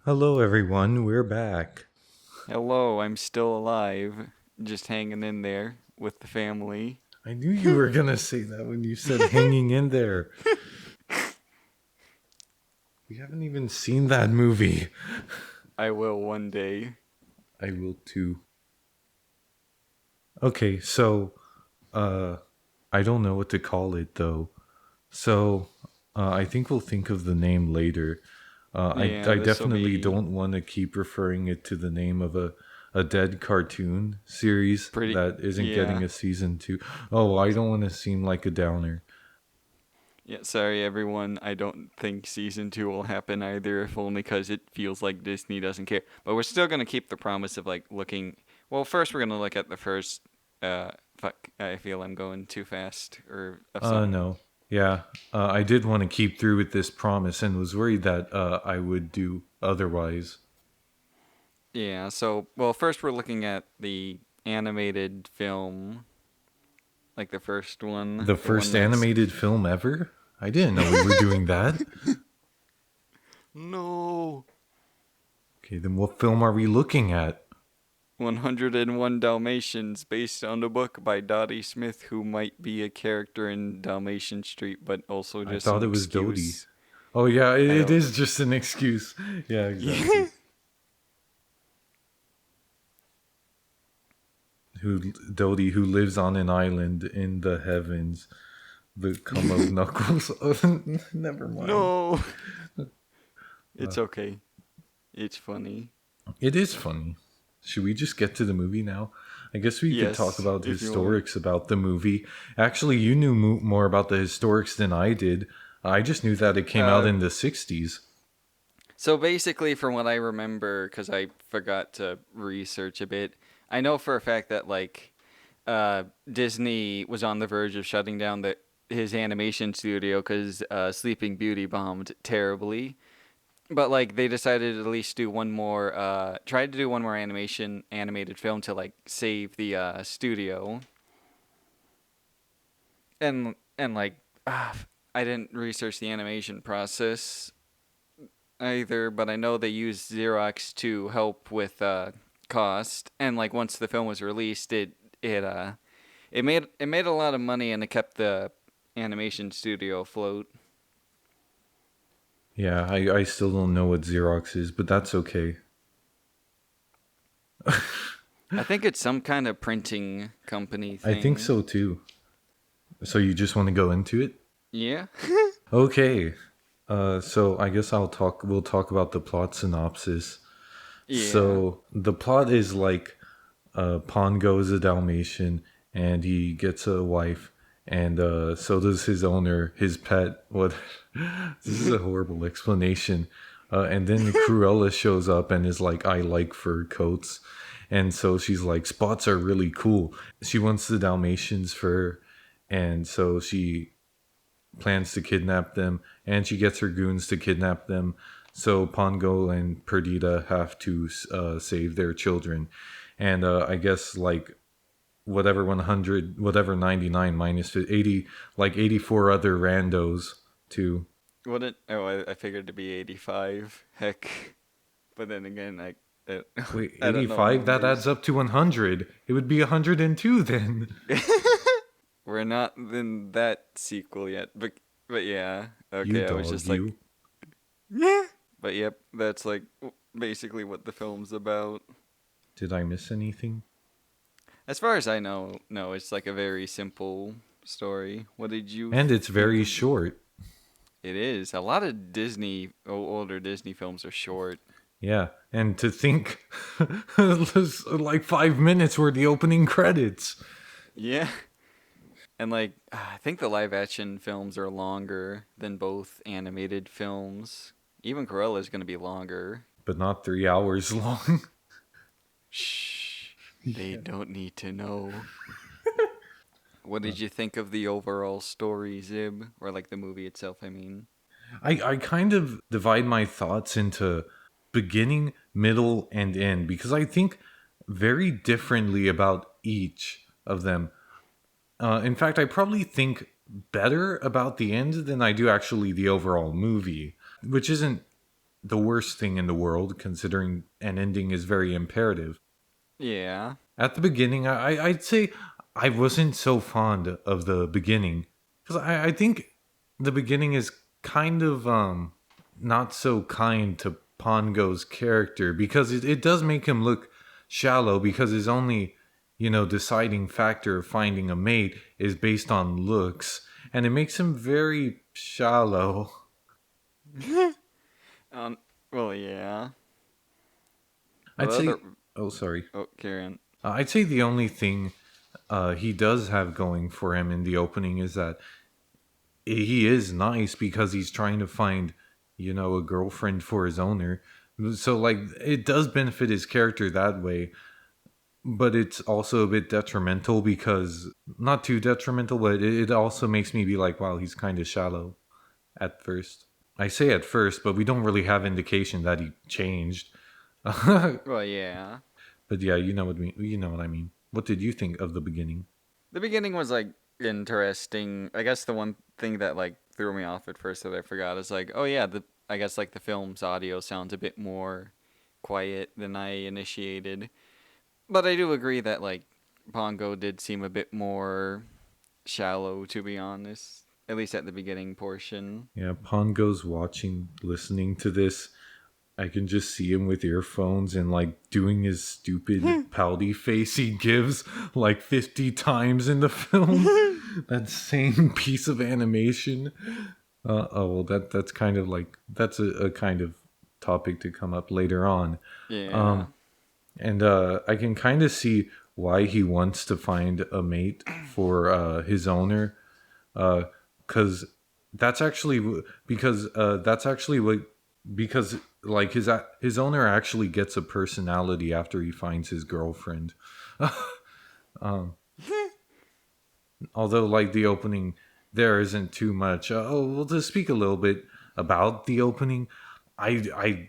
Hello, everyone. We're back. Hello, I'm still alive, just hanging in there with the family. I knew you were going to say that when you said hanging in there. We haven't even seen that movie. I will one day. I will too. Okay, so, I don't know what to call it, though. So, I think we'll think of the name later. Yeah, I this will definitely be don't want to keep referring it to the name of a dead cartoon series pretty. that isn't getting Yeah. a season 2. Oh, I don't want to seem like a downer. Yeah, sorry everyone. I don't think season 2 will happen either, if only because it feels like Disney doesn't care. But we're still going to keep the promise of like looking. Well, first we're going to look at the first. Fuck, I feel I'm going too fast. Or of some. No. Yeah. I did want to keep through with this promise and was worried that I would do otherwise. Yeah, so, well, first we're looking at the animated film. Like the first one. The The one first that's. animated film ever? I didn't know we were doing that. No! Okay, then what film are we looking at? 101 Dalmatians, based on a book by Dottie Smith, who might be a character in Dalmatian Street, but also I just thought an it was Dodie. excuse. Oh, yeah, I it don't. is just an excuse. Yeah, exactly. Yeah. Dodie, who lives on an island in the heavens. The come of Knuckles. Never mind. No! It's okay. It's funny. It is funny. Should we just get to the movie now? I guess we could talk Yes, about if you want. historics about the movie. Actually, you knew more about the historics than I did. I just knew that it came out Uh, in the 60s. so basically, from what I remember, because I forgot to research a bit, I know for a fact that, like, Disney was on the verge of shutting down his animation studio because Sleeping Beauty bombed terribly. But like they decided to at least do one more, tried to do one more animated film to like save the studio. And like, I didn't research the animation process either, but I know they used Xerox to help with cost. And like once the film was released, it made a lot of money and it kept the animation studio afloat. Yeah, I still don't know what Xerox is, but that's okay. I think it's some kind of printing company I think thing. so too. So you just want to go into it? Yeah. Okay. So I guess we'll talk about the plot synopsis. Yeah. So the plot is like Pongo is a Dalmatian and he gets a wife, and so does his owner, his pet. What? This is a horrible explanation. And then Cruella shows up and is like, I like fur coats. And so she's like, spots are really cool. She wants the Dalmatians fur. And so she plans to kidnap them, and she gets her goons to kidnap them. So Pongo and Perdita have to save their children, and I guess like whatever 100, whatever 99 minus 80, like 84 other randos too. Wouldn't I figured to be 85. Heck. But then again, I, Wait, I don't know 85? That adds numbers. up to 100. It would be 102 then. We're not in that sequel yet. But yeah. You Okay, I was dog, just like, you. yeah. But yep, that's like basically what the film's about. Did I miss anything? As far as I know, no, it's like a very simple story. What did you And it's think very of? short. It is. A lot of older Disney films are short. Yeah, and to think, like 5 minutes were the opening credits. Yeah. And like, I think the live action films are longer than both animated films. Even Cruella is going to be longer. But not 3 hours long. Shh. They Yeah. don't need to know. What did you think of the overall story, Zib? Or like the movie itself, I mean? I kind of divide my thoughts into beginning, middle, and end because I think very differently about each of them. In fact, I probably think better about the end than I do actually the overall movie, which isn't the worst thing in the world, considering an ending is very imperative. Yeah. At the beginning, I'd say I wasn't so fond of the beginning because I think the beginning is kind of not so kind to Pongo's character because it does make him look shallow because his only deciding factor of finding a mate is based on looks, and it makes him very shallow. Um. Well, yeah. I'd Well, say. other. Oh, sorry. Oh, carry on. I'd say the only thing he does have going for him in the opening is that he is nice because he's trying to find, a girlfriend for his owner. So, like, it does benefit his character that way, but it's also a bit detrimental because, not too detrimental, but it also makes me be like, wow, he's kind of shallow at first. I say at first, but we don't really have indication that he changed. Well, yeah. But yeah, you know what I mean. What did you think of the beginning? The beginning was like interesting. I guess the one thing that like threw me off at first that I forgot is like, oh yeah, the I guess like the film's audio sounds a bit more quiet than I initiated. But I do agree that like Pongo did seem a bit more shallow, to be honest. At least at the beginning portion. Yeah, Pongo's watching, listening to this. I can just see him with earphones and like doing his stupid pouty face he gives like 50 times in the film. That same piece of animation. Well, that's kind of like that's a kind of topic to come up later on. Yeah. And I can kind of see why he wants to find a mate for his owner, because that's actually what because like his owner actually gets a personality after he finds his girlfriend. um, Although like the opening there isn't too much. Well, to speak a little bit about the opening, I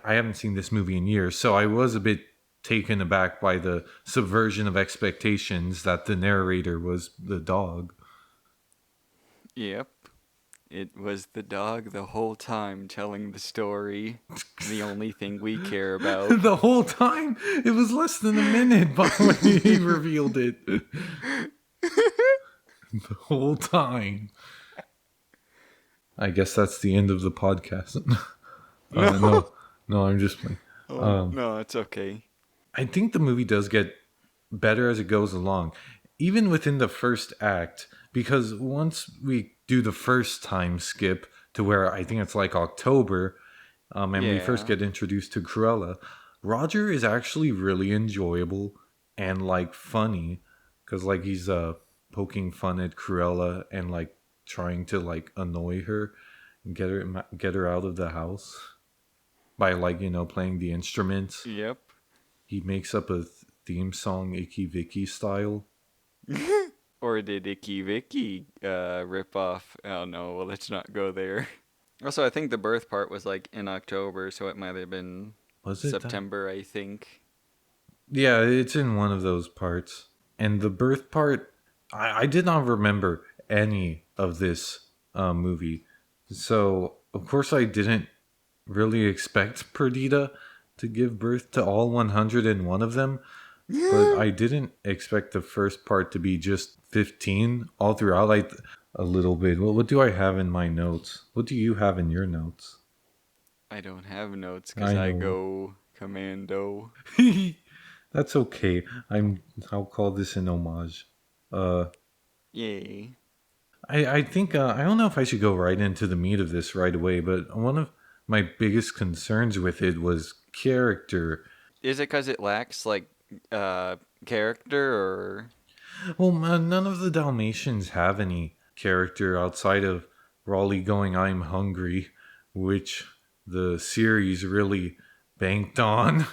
haven't seen this movie in years, so I was a bit taken aback by the subversion of expectations that the narrator was the dog. Yep. It was the dog the whole time telling the story. The only thing we care about. The whole time, it was less than a minute by when he revealed it. The whole time. I guess that's the end of the podcast. No, I'm just playing. No, it's okay. I think the movie does get better as it goes along, even within the first act, because once we do the first time skip to where I think it's like October, and we first Yeah. get introduced to Cruella, Roger is actually really enjoyable and like funny, because like he's poking fun at Cruella and like trying to like annoy her and get her out of the house by like playing the instruments. Yep. He makes up a theme song, Icky Vicky style. Or did Icky Vicky rip off? Oh no, well, let's not go there. Also, I think the birth part was like in October, so it might have been Was it that? September, I think. Yeah, it's in one of those parts. And the birth part, I did not remember any of this movie. So, of course, I didn't really expect Perdita to give birth to all 101 of them. But I didn't expect the first part to be just 15 all throughout. A little bit. What do I have in my notes? What do you have in your notes? I don't have notes because I I know. go commando. That's okay. I'll call this an homage. Yay. I think I don't know if I should go right into the meat of this right away, but one of my biggest concerns with it was character. Is it because it lacks like character or? Well, none of the Dalmatians have any character outside of Raleigh going, "I'm hungry," which the series really banked on.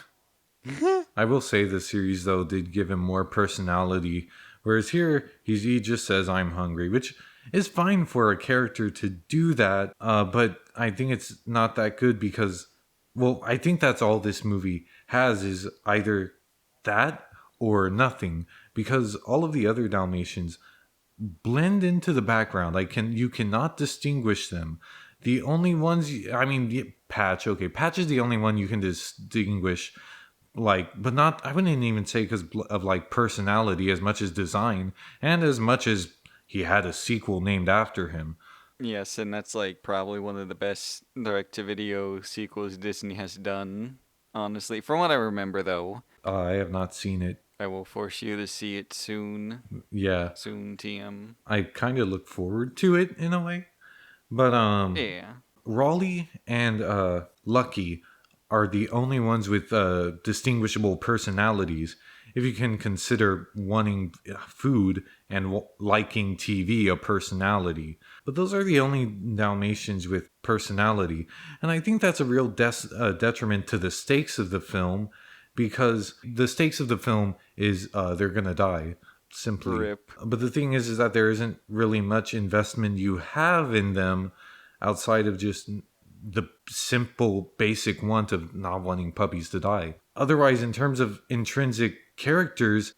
I will say the series, though, did give him more personality, whereas here he just says, "I'm hungry," which is fine for a character to do that, but I think it's not that good because, well, I think that's all this movie has is either that or nothing, because all of the other Dalmatians blend into the background. You cannot distinguish them. The only ones, Patch. Okay, Patch is the only one you can distinguish, like, but not. I wouldn't even say because of like personality as much as design, and as much as he had a sequel named after him. Yes, and that's like probably one of the best direct-to-video sequels Disney has done. Honestly, from what I remember, though, I have not seen it. I will force you to see it soon. Yeah, Soon, TM. I kind of look forward to it in a way, but Yeah. Raleigh and Lucky are the only ones with distinguishable personalities. If you can consider wanting food and liking TV a personality. But those are the only Dalmatians with personality. And I think that's a real detriment to the stakes of the film, because the stakes of the film is they're going to die. Simply. Rip. But the thing is that there isn't really much investment you have in them outside of just the simple basic want of not wanting puppies to die. Otherwise, in terms of intrinsic characters,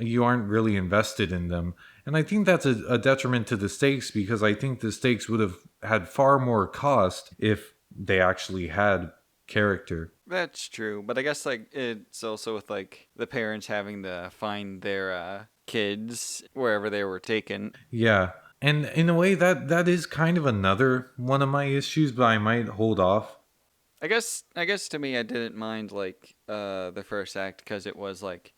you aren't really invested in them. And I think that's a detriment to the stakes, because I think the stakes would have had far more cost if they actually had character. That's true, but I guess like it's also with like the parents having to find their kids wherever they were taken. Yeah. And in a way, that is kind of another one of my issues, but I might hold off. I guess to me, I didn't mind like the first act because it was like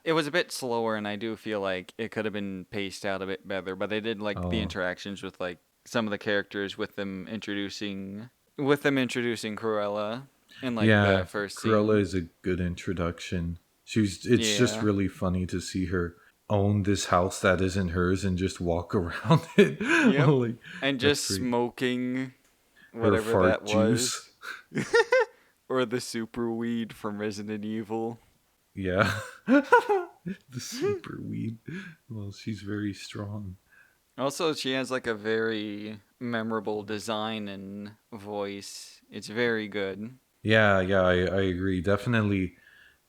it was a bit slower, and I do feel like it could have been paced out a bit better. But I did like the Oh, interactions with like some of the characters with them introducing Cruella in like yeah. the first Cruella scene. is a good introduction. It's just Yeah. really funny to see her own this house that isn't hers and just walk around it. Yep. Like, And that's just great. smoking Her whatever fart that was. juice. Or the super weed from Resident Evil. Yeah. The super weed. Well, she's very strong. Also, she has like a very memorable design and voice. It's very good. Yeah, I agree. Definitely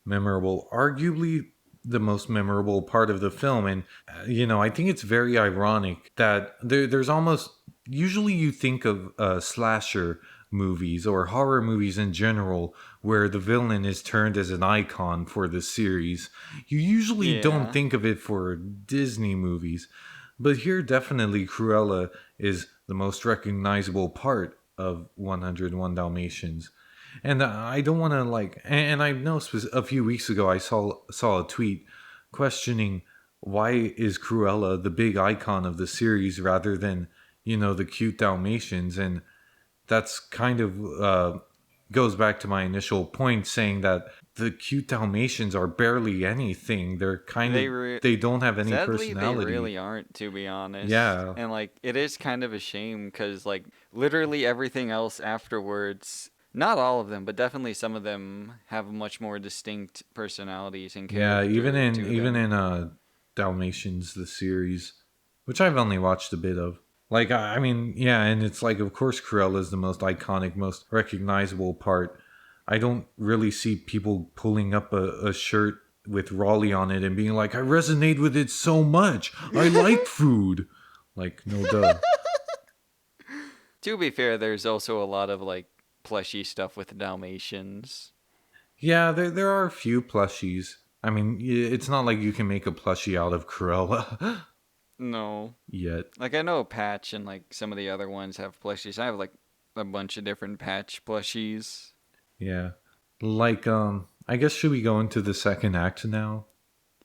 memorable. Arguably the most memorable part of the film. And, I think it's very ironic that there's almost. Usually you think of slasher movies or horror movies in general where the villain is turned as an icon for the series. You usually don't Yeah. think of it for Disney movies. But here, definitely, Cruella is the most recognizable part of 101 Dalmatians. And I don't want to like, and I know a few weeks ago I saw a tweet questioning why is Cruella the big icon of the series rather than the cute Dalmatians, and that's kind of goes back to my initial point saying that the cute Dalmatians are barely anything. They're kind of They re- they don't have any Sadly, they personality. really aren't, to be honest. Yeah, And like, it is kind of a shame because like literally everything else afterwards, not all of them, but definitely some of them have much more distinct personalities and yeah. Even character in to even them. in Dalmatians the series, which I've only watched a bit of. Like yeah, and it's like of course Cruella is the most iconic, most recognizable part. I don't really see people pulling up a shirt with Raleigh on it and being like, I resonate with it so much. I like food. Like, no duh. To be fair, there's also a lot of like plushy stuff with Dalmatians. Yeah, there are a few plushies. I mean, it's not like you can make a plushie out of Cruella No. yet. Like I know Patch and like some of the other ones have plushies. I have like a bunch of different Patch plushies. Yeah. Like, I guess should we go into the second act now?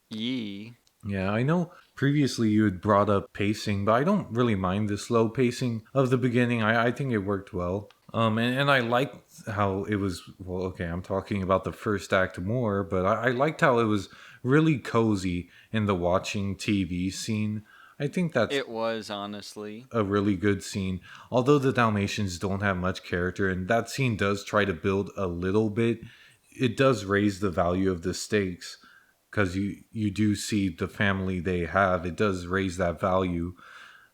Yee. Yeah, I know previously you had brought up pacing, but I don't really mind the slow pacing of the beginning. I think it worked well. And I liked how it was, well, okay, I'm talking about the first act more, but I liked how it was really cozy in the watching TV scene. I think that's It was honestly. a really good scene. Although the Dalmatians don't have much character, and that scene does try to build a little bit, it does raise the value of the stakes because you do see the family they have. It does raise that value.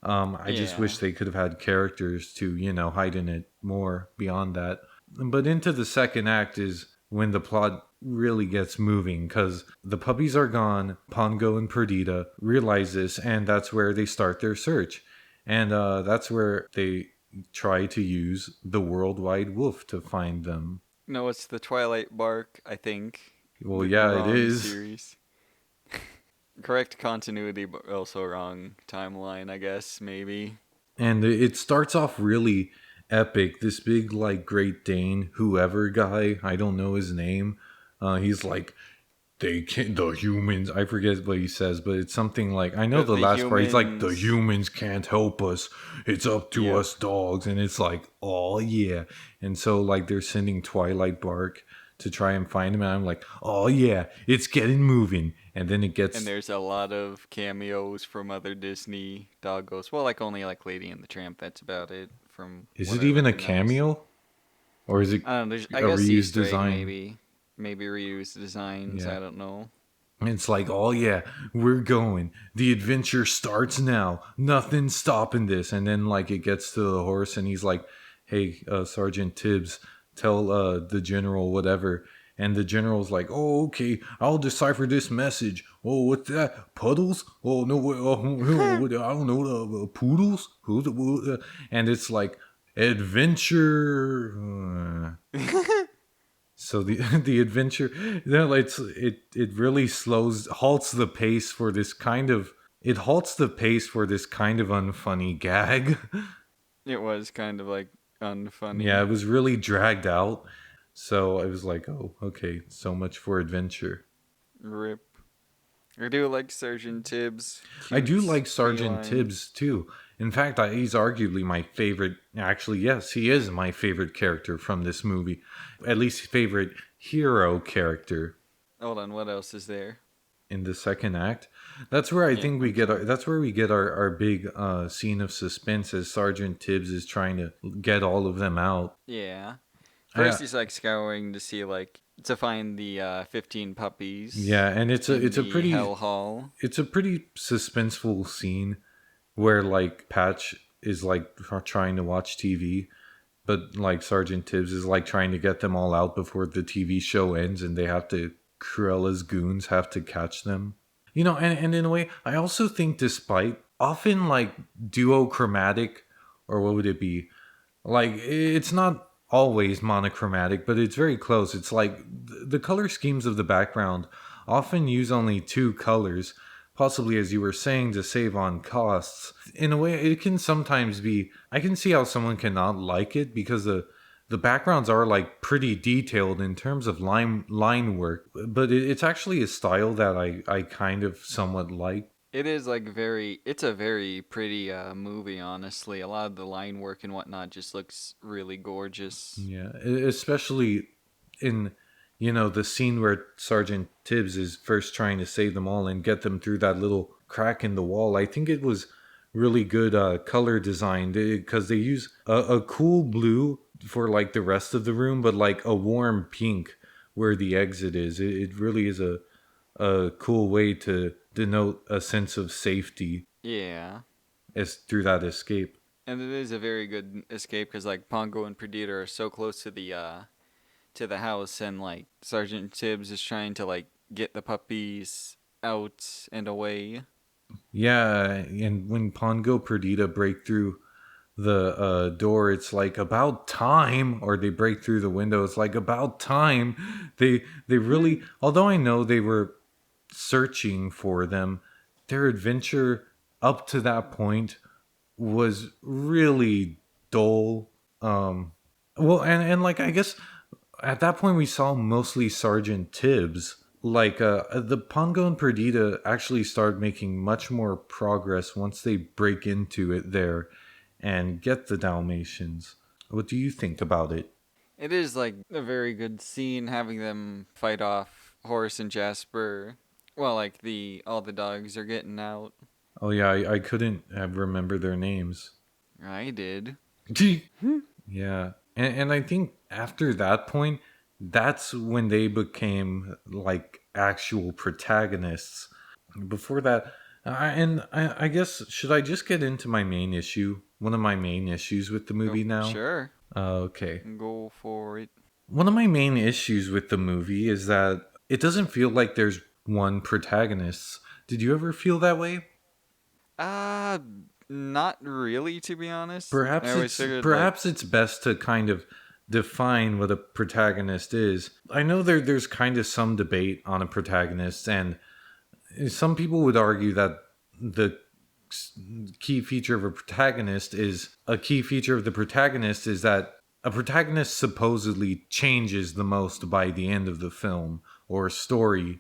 I just Yeah. wish they could have had characters to heighten it more beyond that. But into the second act is when the plot really gets moving because the puppies are gone. Pongo and Perdita realize this, and that's where they start their search. And that's where they try to use the worldwide wolf to find them. No, it's the Twilight Bark, I think. Well, The yeah, it wrong is. series. Correct continuity, but also wrong timeline, I guess, maybe. And it starts off really epic. This big, like, Great Dane, whoever guy, I don't know his name. He's like, they can't, the humans, I forget what he says, but it's something like, I know But the the last part, he's like, the humans. humans can't help us. It's up to Yep. us dogs. And it's like, oh, yeah. And so, like, they're sending Twilight Bark to try and find him. And I'm like, oh, yeah, it's getting moving. And then it gets. And there's a lot of cameos from other Disney doggos. Well, like only like Lady and the Tramp. That's about it. From Is what it I even a recognize. cameo? Or is it I don't know. a I guess reused Easter egg design? maybe reused designs. Yeah. I don't know. It's like, oh yeah, we're going. The adventure starts now. Nothing's stopping this. And then like it gets to the horse, and he's like, "Hey, Sergeant Tibbs, tell the general whatever." And the general's like, "Oh, okay, I'll decipher this message. Oh, what's that? Puddles? Oh no, I don't know. Poodles? And it's like adventure. So the the adventure, it really halts the pace for this kind of unfunny gag. It was kind of like unfunny. Yeah, it was really dragged out. So I was like, oh, okay, so much for adventure. Rip. I do like Sergeant Tibbs. I do Cute like Sergeant feline. Tibbs too. In fact, he's arguably my favorite. Actually, yes, he is my favorite character from this movie. At least favorite hero character Hold on, what else is there? in the second act. That's where I Yeah, think we I'm get sorry. that's where we get our big scene of suspense as Sergeant Tibbs is trying to get all of them out. Yeah. I, First, he's like scouring to see to find the 15 puppies yeah, and it's in a the pretty Hell Hall. suspenseful scene where like Patch is like trying to watch TV, but like Sergeant Tibbs is like trying to get them all out before the TV show ends, and they have to Cruella's goons have to catch them. And in a way, I also think despite often like duochromatic, or what would it be? Like it's not always monochromatic, but it's very close. It's like the color schemes of the background often use only two colors, possibly as you were saying to save on costs. In a way, it can sometimes be. I can see how someone cannot like it because the backgrounds are like pretty detailed in terms of line work, but it's actually a style that I kind of somewhat like. It is it's a very pretty movie, honestly. A lot of the line work and whatnot just looks really gorgeous. Yeah, especially in the scene where Sergeant Tibbs is first trying to save them all and get them through that little crack in the wall. I think it was really good color design because they use a cool blue for like the rest of the room, but like a warm pink where the exit is. It really is a cool way to denote a sense of safety Yeah. as through that escape. And it is a very good escape because like Pongo and Perdita are so close to the house, and like Sergeant Tibbs is trying to like get the puppies out and away. Yeah, and when Pongo Perdita break through the door, it's like about time, or they break through the window, it's like about time. They really, although I know they were searching for them, their adventure up to that point was really dull. Well, and like I guess at that point we saw mostly Sergeant Tibbs. Like the Pongo and Perdita actually start making much more progress once they break into it there and get the Dalmatians. What do you think about it? It is like a very good scene having them fight off Horace and Jasper. Well, like the all the dogs are getting out. Oh yeah, I couldn't remember their names. I did. Yeah, and I think after that point, that's when they became like actual protagonists. Before that, I guess should I just get into my main issue? One of my main issues with the Go, movie now. sure. Okay. Go for it. One of my main issues with the movie is that it doesn't feel like there's one protagonist. Did you ever feel that way? Uh Not really, to be honest. I Perhaps always it's figured like, perhaps it's best to kind of define what a protagonist is. I know there's kind of some debate on a protagonist, and some people would argue that the key feature of a key feature of the protagonist is that a protagonist supposedly changes the most by the end of the film or story.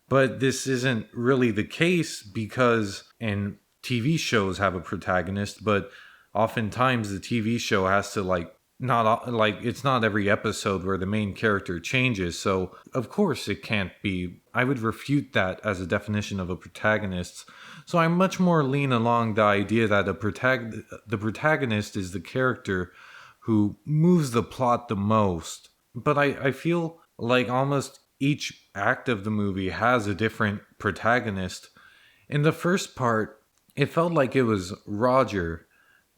But this isn't really the case because, and TV shows have a protagonist, but oftentimes the TV show has to not like it's not every episode where the main character changes. So of course it can't be. I would refute that as a definition of a protagonist. So I much more lean along the idea that the protagonist is the character who moves the plot the most. But I feel like almost each act of the movie has a different protagonist. In the first part, it felt like it was Roger,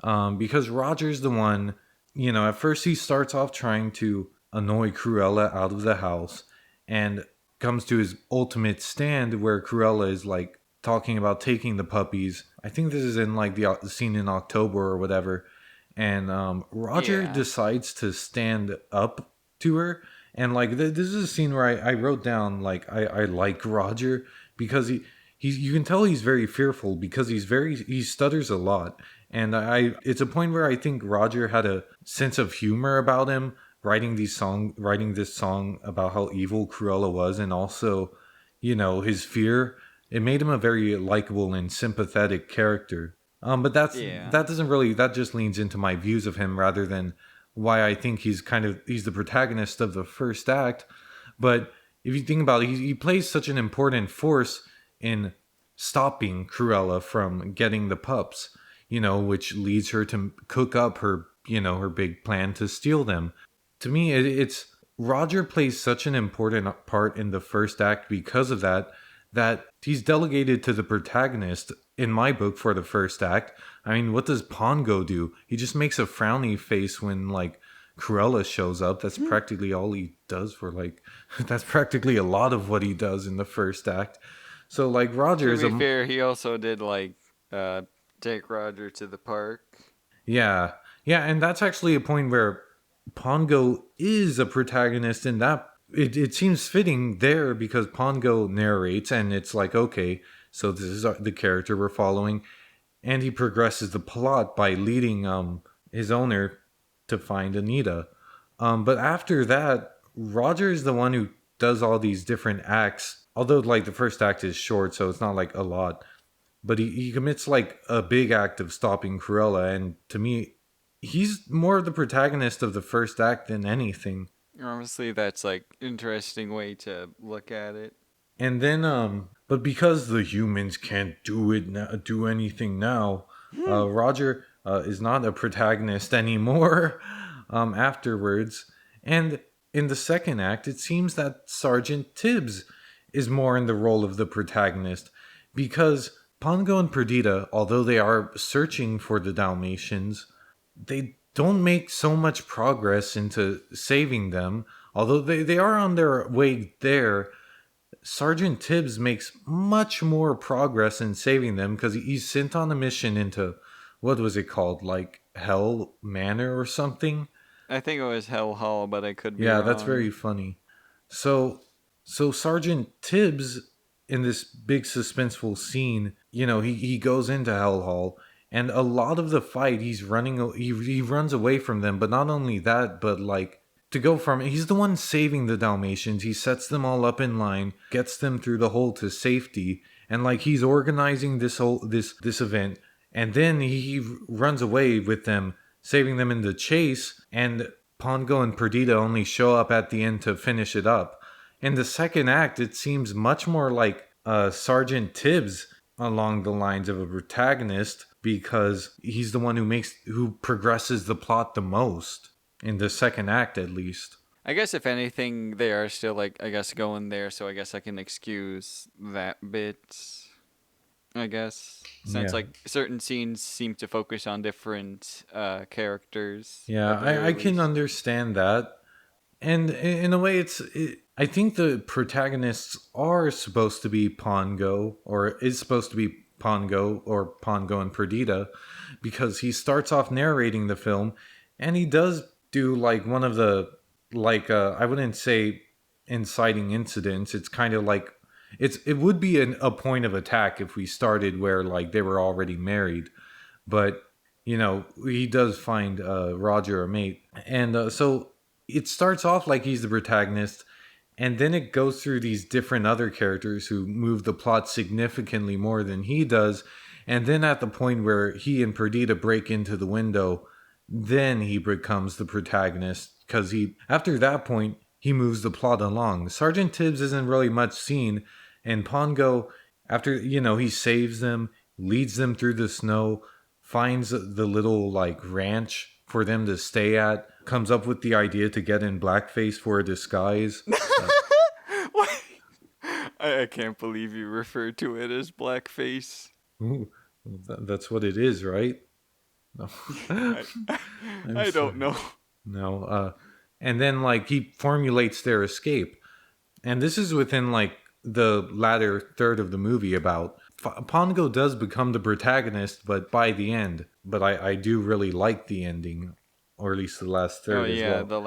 because Roger's the one, at first he starts off trying to annoy Cruella out of the house and comes to his ultimate stand where Cruella is like talking about taking the puppies. I think this is in like the scene in October or whatever. And Roger decides to stand up to her. And like this is a scene where I wrote down like I like Roger because he's you can tell he's very fearful because he stutters a lot. And it's a point where I think Roger had a sense of humor about him writing this song about how evil Cruella was, and also, his fear. It made him a very likable and sympathetic character. But that just leans into my views of him rather than why I think he's the protagonist of the first act. But if you think about it, he plays such an important force in stopping Cruella from getting the pups, which leads her to cook up her, her big plan to steal them. To me, it's Roger plays such an important part in the first act because of that he's delegated to the protagonist in my book for the first act. I mean, what does Pongo do? He just makes a frowny face when like Cruella shows up. That's practically all he does that's practically a lot of what he does in the first act. So like Roger is to be fair, he also did like take Roger to the park. Yeah. Yeah, and that's actually a point where Pongo is a protagonist in that it seems fitting there because Pongo narrates and it's like, okay, so this is the character we're following, and he progresses the plot by leading his owner to find Anita. But after that, Roger is the one who does all these different acts. Although like the first act is short, so it's not like a lot. But he commits like a big act of stopping Cruella, and to me, he's more the protagonist of the first act than anything. Honestly, that's like interesting way to look at it. And then, but because the humans can't do anything now, Roger is not a protagonist anymore. Afterwards, and in the second act, it seems that Sergeant Tibbs is more in the role of the protagonist because Pongo and Perdita, although they are searching for the Dalmatians, they don't make so much progress into saving them. Although they are on their way there, Sergeant Tibbs makes much more progress in saving them because he's sent on a mission into, what was it called? Like Hell Manor or something? I think it was Hell Hall, but I could be Yeah, wrong. that's very funny. So Sergeant Tibbs in this big suspenseful scene, he goes into Hell Hall, and a lot of the fight he runs away from them, but not only that, but like he's the one saving the Dalmatians. He sets them all up in line, gets them through the hole to safety, and like he's organizing this event, and then he runs away with them, saving them in the chase, and Pongo and Perdita only show up at the end to finish it up. In the second act, it seems much more like Sergeant Tibbs along the lines of a protagonist because he's the one who progresses the plot the most in the second act, at least. I guess if anything, they are still like going there, so I guess I can excuse that bit. I guess since Yeah. like certain scenes seem to focus on different characters. Yeah, at the very I can least. understand that. And in a way, I think the protagonists are supposed to be Pongo, or is supposed to be Pongo and Perdita, because he starts off narrating the film, and he does do like one of the I wouldn't say inciting incidents. It's kind of like it would be a point of attack if we started where like they were already married, but he does find Roger a mate, and so it starts off like he's the protagonist, and then it goes through these different other characters who move the plot significantly more than he does. And then at the point where he and Perdita break into the window, then he becomes the protagonist, because after that point, he moves the plot along. Sergeant Tibbs isn't really much seen, and Pongo, after, he saves them, leads them through the snow, finds the little like ranch for them to stay at, comes up with the idea to get in blackface for a disguise. What? I can't believe you referred to it as blackface. Ooh, that's what it is, right? No. I don't know. No, and then like he formulates their escape, and this is within like the latter third of the movie. About Pongo does become the protagonist, but by the end. But I do really like the ending, or at least the last third. Oh yeah, as well.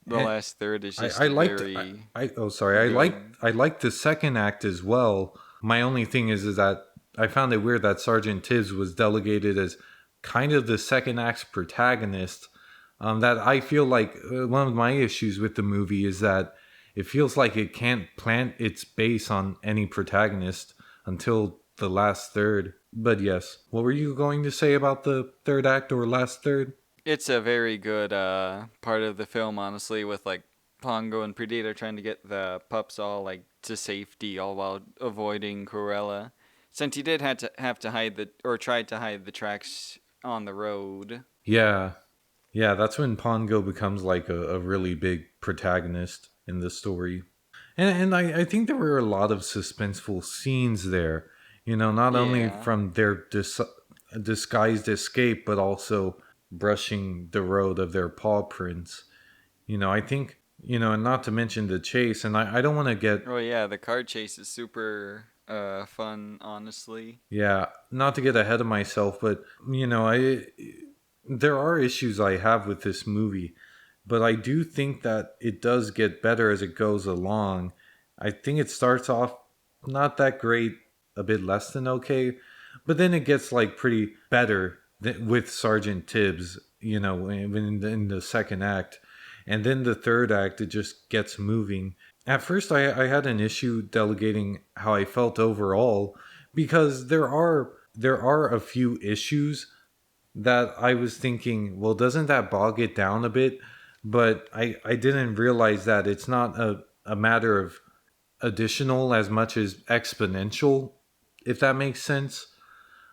the last third is just I liked. very. I liked the second act as well. My only thing is that I found it weird that Sergeant Tibbs was delegated as kind of the second act's protagonist. That I feel like one of my issues with the movie is that it feels like it can't plant its base on any protagonist until the last third. But yes, what were you going to say about the third act or last third? It's a very good part of the film, honestly, with like Pongo and Perdita trying to get the pups all like to safety, all while avoiding Cruella, since he did have to hide tried to hide the tracks on the road. Yeah, that's when Pongo becomes like a really big protagonist in the story. And I think there were a lot of suspenseful scenes there, not only from their disguised escape, but also brushing the road of their paw prints. I think, and not to mention the chase, and I don't want to get... Oh yeah, the car chase is super fun, honestly. Yeah, not to get ahead of myself, but, there are issues I have with this movie, but I do think that it does get better as it goes along. I think it starts off not that great, a bit less than okay, but then it gets like pretty better with Sergeant Tibbs, in the second act. And then the third act, it just gets moving. At first, I had an issue delegating how I felt overall, because there are a few issues that I was thinking, well, doesn't that bog it down a bit? But I didn't realize that it's not a matter of additional as much as exponential, if that makes sense.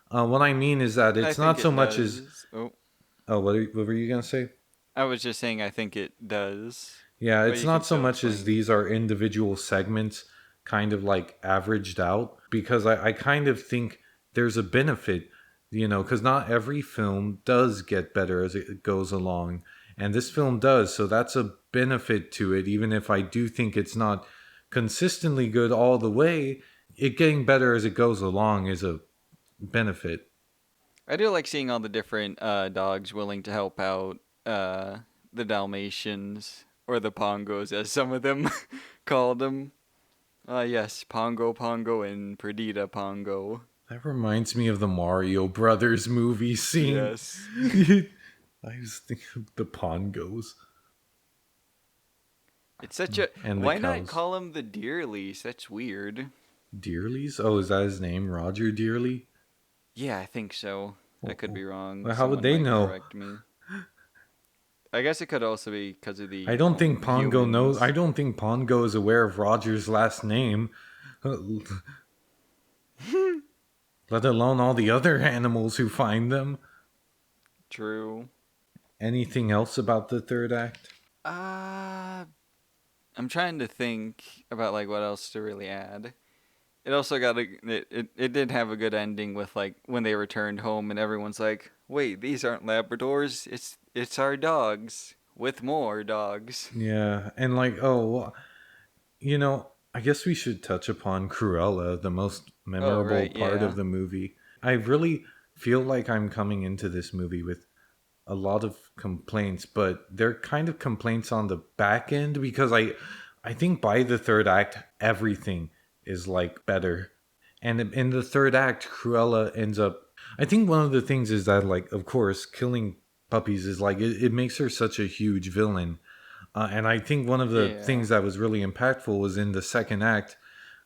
What I mean is that it's not so much as... what were you going to say? I was just saying I think it does. Yeah, it's not so much as these are individual segments kind of like averaged out, because I kind of think there's a benefit, because not every film does get better as it goes along. And this film does, so that's a benefit to it, even if I do think it's not consistently good all the way. It getting better as it goes along is a benefit. I do like seeing all the different dogs willing to help out the Dalmatians, or the Pongos, as some of them call them. Yes, Pongo, and Perdita Pongo. That reminds me of the Mario Brothers movie scene. Yes. I was thinking of the Pongos. It's such a... Why not call him the Dearleys? That's weird. Dearleys? Oh, is that his name? Roger Dearly? Yeah, I think so. I could be wrong. Well, how would they know? Correct me. I guess it could also be because of the... I don't think Pongo humans. knows. I don't think Pongo is aware of Roger's last name. Let alone all the other animals who find them. True. Anything else about the third act? I'm trying to think about like what else to really add. It also got it did have a good ending with like when they returned home and everyone's like, "Wait, these aren't Labradors. It's our dogs with more dogs." Yeah, and like, I guess we should touch upon Cruella, the most memorable part of the movie. I really feel like I'm coming into this movie with a lot of complaints, but they're kind of complaints on the back end because I think by the third act everything is like better. And in the third act, Cruella ends up. I think one of the things is that, like, of course, killing puppies is like it makes her such a huge villain. And I think one of the Yeah. things that was really impactful was in the second act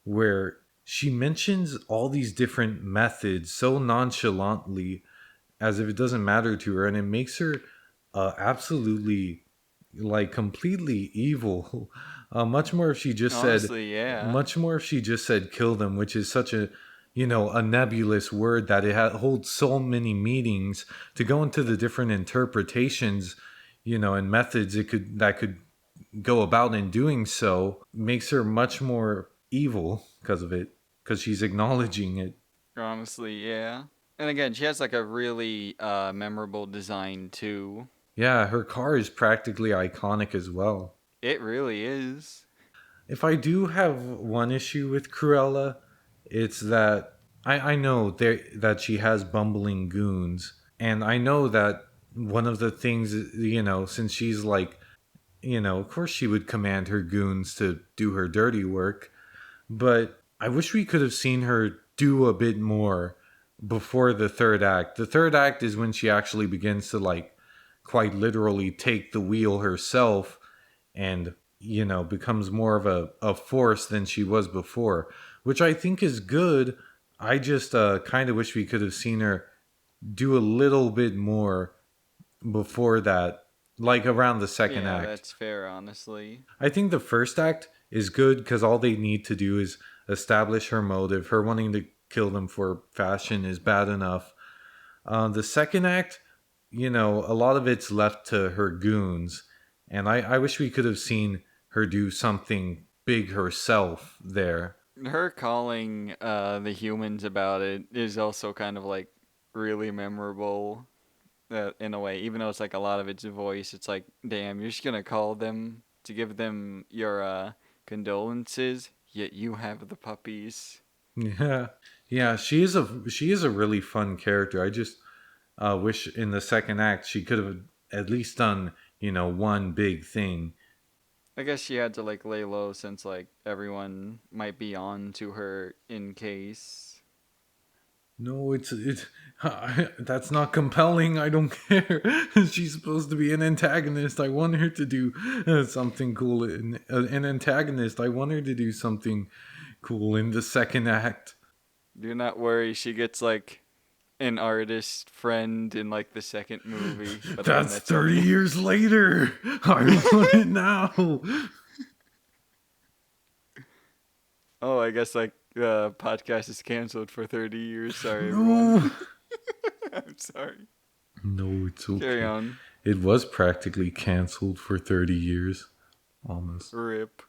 where she mentions all these different methods so nonchalantly as if it doesn't matter to her, and it makes her absolutely like completely evil. Much more if she just said, Honestly, yeah. much more if she just said kill them, which is such a a nebulous word that it holds so many meanings to go into the different interpretations, and methods it could that could go about in doing so makes her much more evil because of it, because she's acknowledging it. Honestly, yeah. And again, she has like a really memorable design too. Yeah, her car is practically iconic as well. It really is. If I do have one issue with Cruella, it's that I know that she has bumbling goons, and I know that one of the things, since she's like, of course she would command her goons to do her dirty work, but I wish we could have seen her do a bit more before the third act. The third act is when she actually begins to like quite literally take the wheel herself and becomes more of a force than she was before, which I think is good. I just kind of wish we could have seen her do a little bit more before that, like around the second Yeah, act. that's fair, honestly. I think the first act is good because all they need to do is establish her motive. Her wanting to kill them for fashion is bad enough. The second act, a lot of it's left to her goons. And I wish we could have seen her do something big herself there. Her calling the humans about it is also kind of like really memorable in a way. Even though it's like a lot of its voice, it's like, damn, you're just gonna call them to give them your condolences, yet you have the puppies. Yeah. Yeah, she is a really fun character. I just wish in the second act she could have at least done, one big thing. I guess she had to like lay low since like everyone might be on to her in case. No, it's that's not compelling. I don't care. She's supposed to be an antagonist. I want her to do something cool. An antagonist. I want her to do something cool in the second act. Do not worry, she gets like an artist friend in like the second movie, but then That's that's 30 it. years later. I want it now. Oh, I guess like the podcast is canceled for 30 years. Sorry, everyone. No. I'm sorry. No, it's Carry okay. on. It was practically canceled for 30 years. Almost. Rip.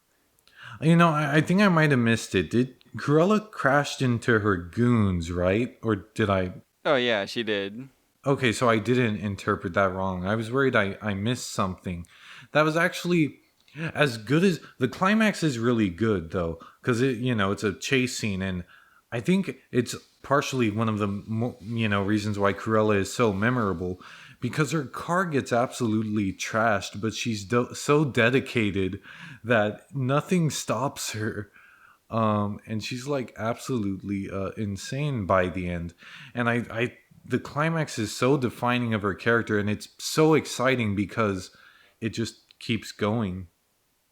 I think I might have missed it. Did Cruella crashed into her goons, right? Or did I? Oh yeah, she did. Okay, so I didn't interpret that wrong. I was worried I missed something. That was actually as good as the climax is really good though, because it's a chase scene, and I think it's partially one of the reasons why Cruella is so memorable, because her car gets absolutely trashed, but she's so dedicated that nothing stops her. And she's like absolutely insane by the end, and the climax is so defining of her character, and it's so exciting because it just keeps going.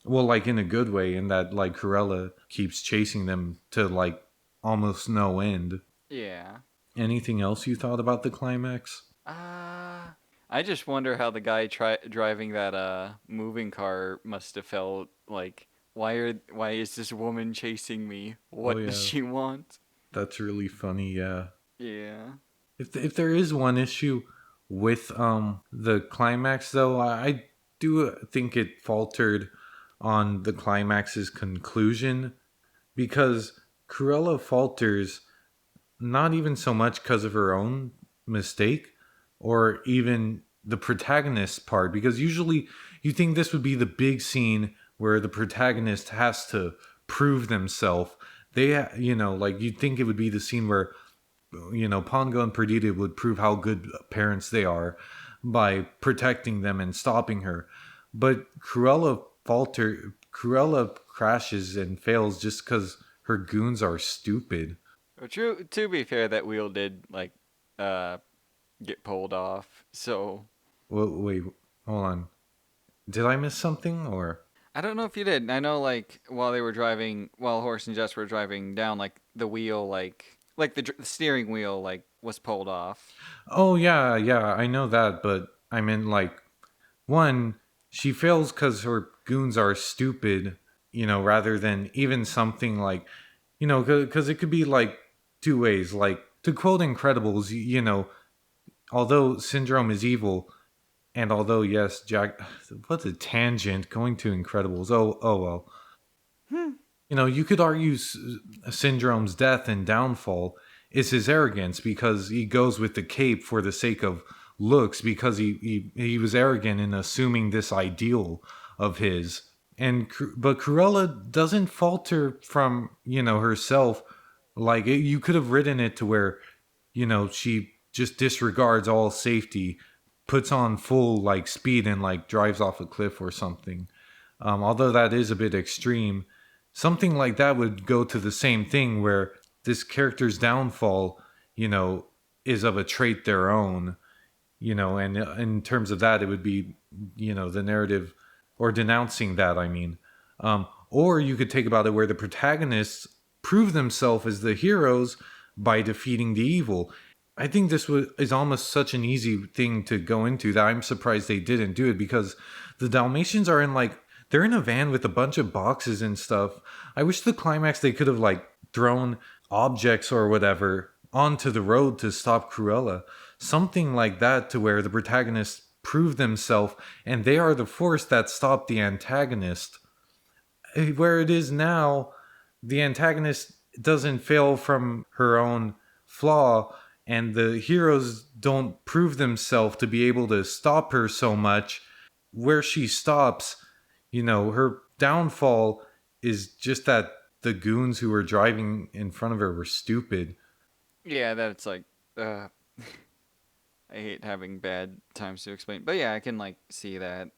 Well, like in a good way, in that like Cruella keeps chasing them to like almost no end. Yeah. Anything else you thought about the climax? I just wonder how the guy driving that moving car must have felt like. Why is this woman chasing me? Oh What does yeah, she want? that's really funny. Yeah. Yeah. If there is one issue with the climax though, I do think it faltered on the climax's conclusion, because Cruella falters not even so much because of her own mistake or even the protagonist's part, because usually you think this would be the big scene where the protagonist has to prove themselves. Like you'd think it would be the scene where Pongo and Perdita would prove how good parents they are by protecting them and stopping her. But Cruella crashes and fails just because her goons are stupid. True. To be fair, that wheel did like uh get pulled off. So Wait, hold on. Did I miss something or? I don't know if you did. I know like while Horse and Jess were driving down, like the wheel, the steering wheel, like was pulled off. Oh yeah, yeah, I know that, but I meant like one, she fails because her goons are stupid, rather than even something like, because it could be like two ways. Like, to quote Incredibles, although Syndrome is evil, and although, yes, Jack, what's a tangent going to Incredibles? Oh well. You could argue Syndrome's death and downfall is his arrogance because he goes with the cape for the sake of looks because he was arrogant in assuming this ideal of his. But Cruella doesn't falter from herself. Like you could have written it to where she just disregards all safety, puts on full like speed and like drives off a cliff or something. Although that is a bit extreme, something like that would go to the same thing where this character's downfall, is of a trait their own, and in terms of that, it would be, the narrative or denouncing that, I mean. Or you could take about it where the protagonists prove themselves as the heroes by defeating the evil. I think is almost such an easy thing to go into that I'm surprised they didn't do it because the Dalmatians are they're in a van with a bunch of boxes and stuff. I wish the climax they could have like thrown objects or whatever onto the road to stop Cruella. Something like that to where the protagonists prove themselves and they are the force that stopped the antagonist. Where it is now, the antagonist doesn't fail from her own flaw and the heroes don't prove themselves to be able to stop her so much. Where she stops, her downfall is just that the goons who were driving in front of her were stupid. Yeah, that's like uh I hate having bad times to explain. But yeah, I can like see that.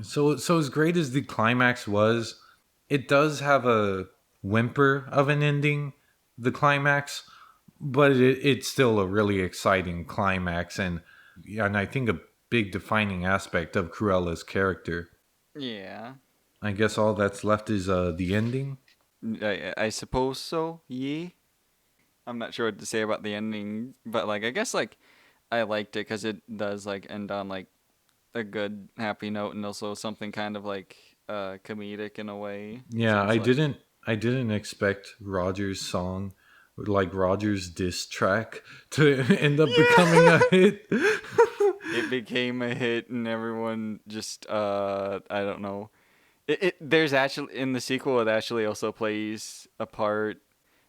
So as great as the climax was, it does have a whimper of an ending, the climax, but it's still a really exciting climax and I think a big defining aspect of Cruella's character. Yeah. I guess all that's left is the ending. I suppose so. Yeah. I'm not sure what to say about the ending, but like I guess like I liked it because it does like end on like a good happy note and also something kind of like comedic in a way. Yeah, Since like I didn't expect Roger's song, like Roger's diss track, to end up becoming a hit. it became a hit and everyone just I don't know. There's actually in the sequel it actually also plays a part.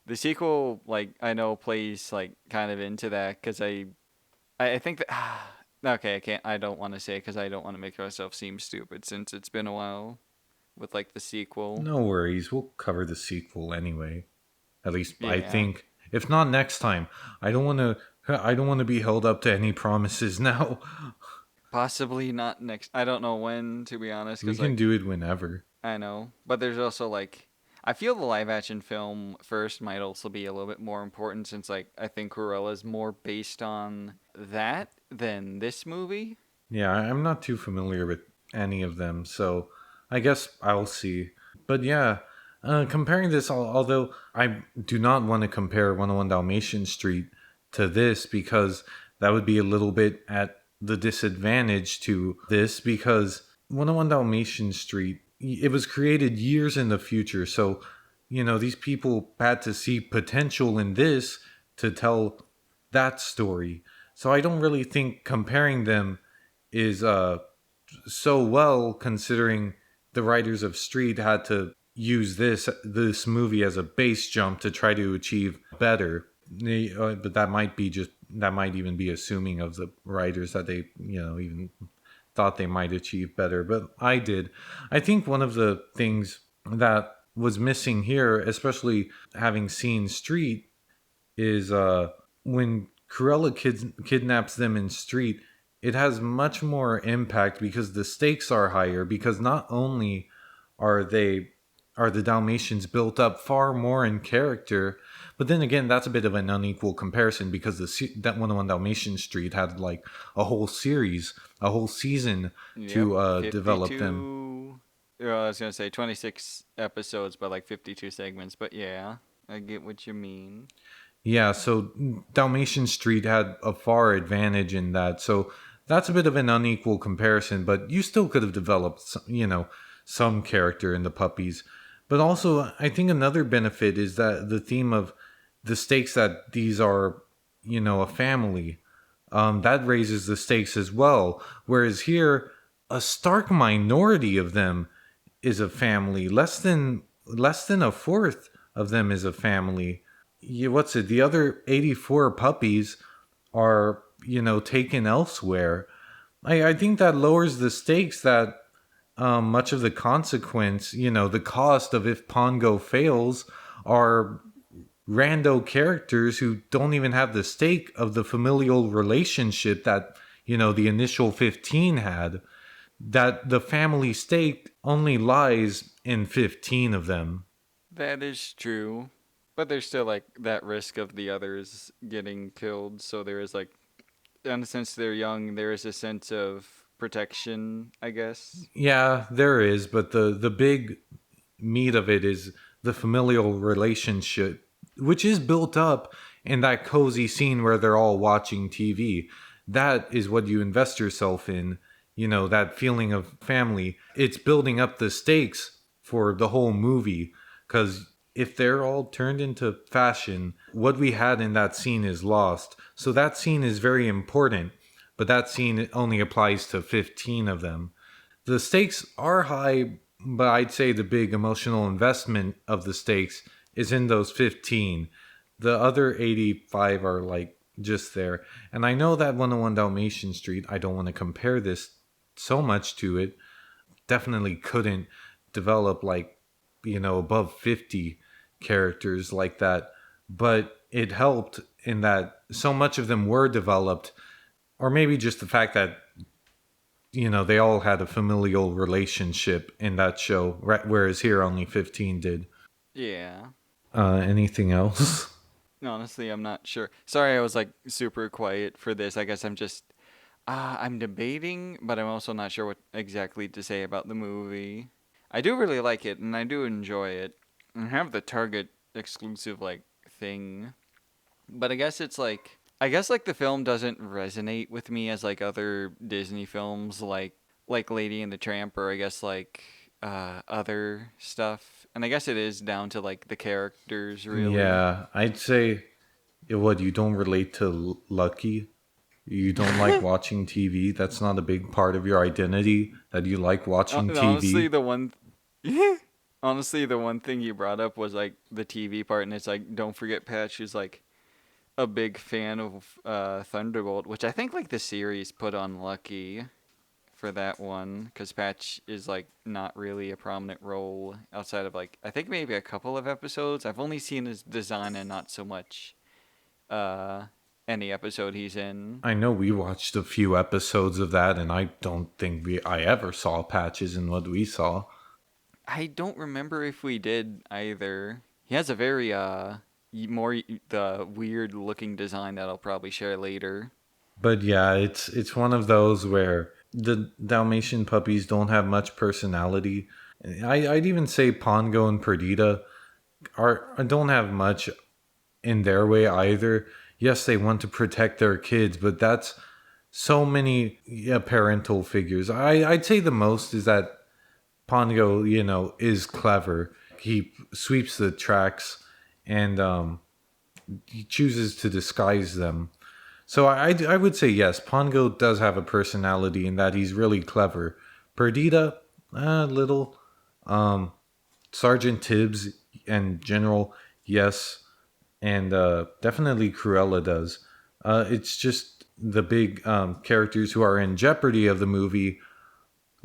The sequel like I know plays like kind of into that because I think that okay I don't want to say because I don't want to make myself seem stupid since it's been a while with like the sequel. No worries, we'll cover the sequel anyway. At least I Yeah. think. If not next time, I don't want to. I don't want to be held up to any promises now. Possibly not next. I don't know when, to be honest, We because can like do it whenever. I know, but there's also like I feel the live action film first might also be a little bit more important since like I think Cruella is more based on that than this movie. Yeah, I'm not too familiar with any of them, so I guess I'll see. But yeah, comparing this, although I do not want to compare 101 Dalmatian Street to this because that would be a little bit at the disadvantage to this because 101 Dalmatian Street, it was created years in the future. So, these people had to see potential in this to tell that story. So I don't really think comparing them is so well considering the writers of Street had to use this movie as a base jump to try to achieve better. But that might even be assuming of the writers that they even thought they might achieve better. But I did. I think one of the things that was missing here, especially having seen Street, is when Cruella kidnaps them in Street, it has much more impact because the stakes are higher. Because not only are they are the Dalmatians built up far more in character, but then again, that's a bit of an unequal comparison because that 101 Dalmatian Street had like a whole series, a whole season Yep, to develop them. 52. Well, I was gonna say 26 episodes, but like 52 segments. But yeah, I get what you mean. Yeah, so Dalmatian Street had a far advantage in that. So that's a bit of an unequal comparison, but you still could have developed, some character in the puppies. But also, I think another benefit is that the theme of the stakes that these are, a family, that raises the stakes as well. Whereas here, a stark minority of them is a family. Less than a fourth of them is a family. What's it? The other 84 puppies are, taken elsewhere. I think that lowers the stakes that much of the consequence, the cost of if Pongo fails are rando characters who don't even have the stake of the familial relationship that, the initial 15 had. That the family stake only lies in 15 of them. That is true, but there's still like that risk of the others getting killed. So there is like, and since they're young, there is a sense of protection, I guess. Yeah, there is, but the big meat of it is the familial relationship, which is built up in that cozy scene where they're all watching TV. That is what you invest yourself in, that feeling of family. It's building up the stakes for the whole movie, because if they're all turned into fashion, what we had in that scene is lost. So that scene is very important, but that scene only applies to 15 of them. The stakes are high, but I'd say the big emotional investment of the stakes is in those 15. The other 85 are like just there. And I know that 101 Dalmatian Street, I don't want to compare this so much to it, definitely couldn't develop like, above 50 characters like that. But it helped in that so much of them were developed, or maybe just the fact that they all had a familial relationship in that show, right? Whereas here only 15 did. Yeah. Anything else? Honestly, I'm not sure. Sorry, I was like super quiet for this. I guess I'm just I'm debating, but I'm also not sure what exactly to say about the movie. I do really like it, and I do enjoy it, and have the Target exclusive like thing. But I guess like the film doesn't resonate with me as like other Disney films, like Lady and the Tramp, or I guess like other stuff. And I guess it is down to like the characters, really. Yeah, I'd say, what, you don't relate to Lucky? You don't like watching TV? That's not a big part of your identity, that you like watching Honestly, TV? the one, honestly, the one thing you brought up was like the TV part, and it's like don't forget Patch is like a big fan of Thunderbolt, which I think like the series put on Lucky for that one, because Patch is like not really a prominent role outside of like I think maybe a couple of episodes. I've only seen his design and not so much uh any episode he's in. I know we watched a few episodes of that, and I don't think I ever saw Patches in what we saw. I don't remember if we did either. He has a very more the weird looking design that I'll probably share later. But yeah, it's one of those where the Dalmatian puppies don't have much personality. I'd even say Pongo and Perdita don't have much in their way either. Yes, they want to protect their kids, but that's so many, yeah, parental figures. I'd say the most is that Pongo, is clever. He sweeps the tracks, and he chooses to disguise them. So I would say yes, Pongo does have a personality in that he's really clever. Perdita, a little. Um, Sergeant Tibbs and General, yes, and definitely Cruella does. It's just the big characters who are in jeopardy of the movie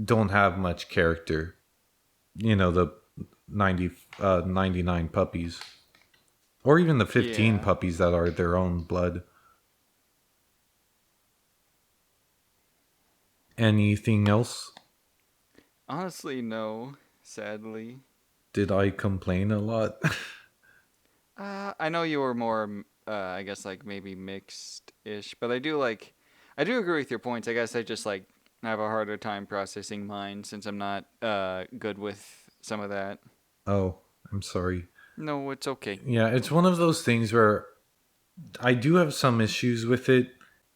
don't have much character. The 99 puppies. Or even the 15 Yeah. puppies that are their own blood. Anything else? Honestly, no. Sadly. Did I complain a lot? I know you were more, I guess, like maybe mixed-ish, but I do agree with your points. I guess I just like have a harder time processing mine since I'm not good with some of that. Oh, I'm sorry. No, it's okay. Yeah, it's one of those things where I do have some issues with it.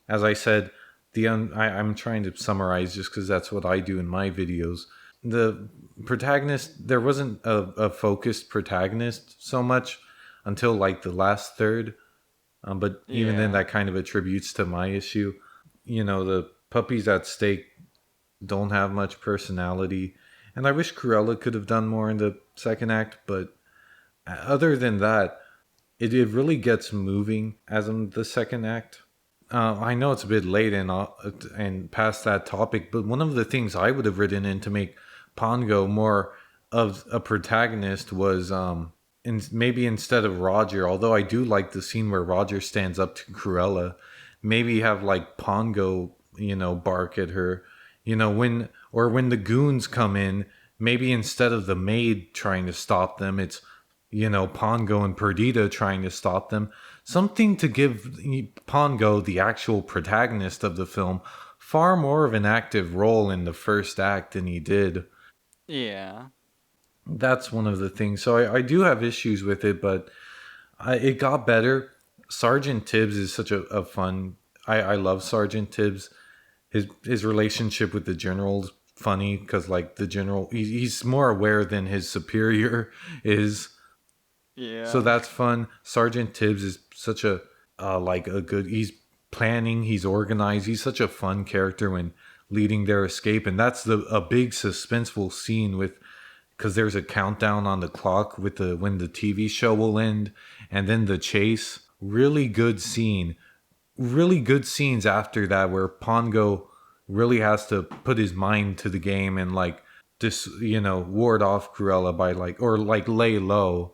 As I said, I'm trying to summarize just because that's what I do in my videos. The protagonist, there wasn't a focused protagonist so much until like the last third. But even then, Yeah. that kind of attributes to my issue. The puppies at stake don't have much personality. And I wish Cruella could have done more in the second act. But other than that, it really gets moving as in the second act. I know it's a bit late and past that topic, but one of the things I would have written in to make Pongo more of a protagonist was maybe instead of Roger, although I do like the scene where Roger stands up to Cruella, maybe have like Pongo, bark at her, when the goons come in, maybe instead of the maid trying to stop them, it's Pongo and Perdita trying to stop them. Something to give Pongo, the actual protagonist of the film, far more of an active role in the first act than he did. Yeah. That's one of the things. So I do have issues with it, but it got better. Sergeant Tibbs is such a fun. I love Sergeant Tibbs. His relationship with the general's funny because like the general, he's more aware than his superior is. So Yeah. that's fun. Sergeant Tibbs is such a like a good. He's planning. He's organized. He's such a fun character when leading their escape, and that's a big suspenseful scene with because there's a countdown on the clock with the when the TV show will end, and then the chase. Really good scene. Really good scenes after that where Pongo really has to put his mind to the game and like just ward off Cruella by like or like lay low.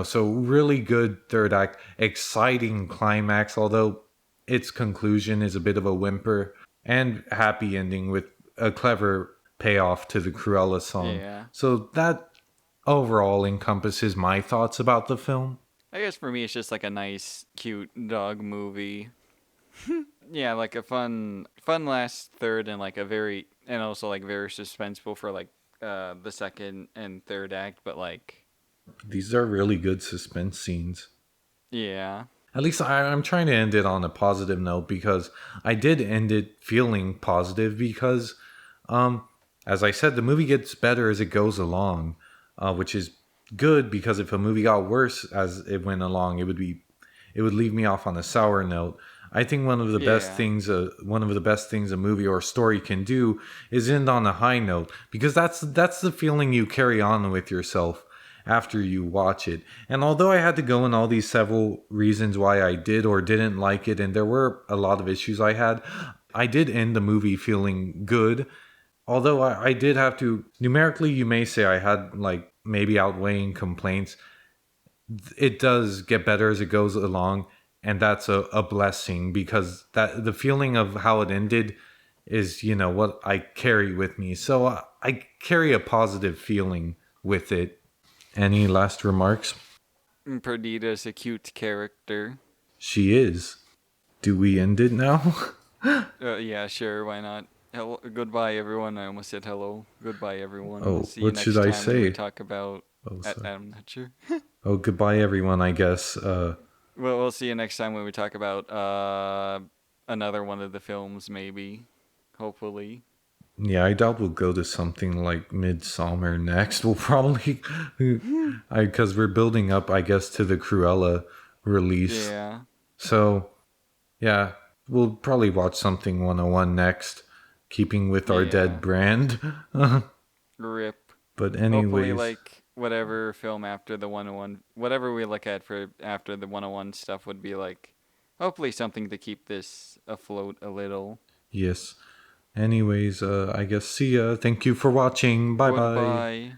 So really good third act, exciting climax, although its conclusion is a bit of a whimper, and happy ending with a clever payoff to the Cruella song. Yeah. So that overall encompasses my thoughts about the film. I guess for me, it's just like a nice, cute dog movie. Yeah, like a fun last third, and like and also like very suspenseful for like the second and third act. But like, These are really good suspense scenes. yeah, At least I'm trying to end it on a positive note because I did end it feeling positive because, um, as I said, the movie gets better as it goes along, which is good because if a movie got worse as it went along, it would leave me off on a sour note. I think yeah, one of the best things a movie or a story can do is end on a high note because that's the feeling you carry on with yourself after you watch it. And although I had to go in all these several reasons why I did or didn't like it, and there were a lot of issues I had, I did end the movie feeling good. Although I did have to, numerically, you may say I had like maybe outweighing complaints. It does get better as it goes along, and that's a blessing because that the feeling of how it ended is what I carry with me. So I carry a positive feeling with it. Any last remarks? Perdita's a cute character. She is. Do we end it now? Yeah, sure, why not? Hello, goodbye, everyone. I almost said hello. Goodbye, everyone. Oh, See you what should next I time when we say? talk about. Oh, sorry. I'm not sure. Oh, goodbye, everyone, I guess. Well, we'll see you next time when we talk about another one of the films, maybe. Hopefully. Yeah, I doubt we'll go to something like Midsummer next. We'll probably, because we're building up, I guess, to the Cruella release. Yeah. So, yeah, we'll probably watch something 101 next, keeping with our Yeah. dead brand. Rip. But Hopefully, anyways, like whatever film after the 101, whatever we look at for after the 101 stuff would be like, hopefully something to keep this afloat a little. yes. Anyways, I guess see ya. Thank you for watching. Bye bye. Goodbye.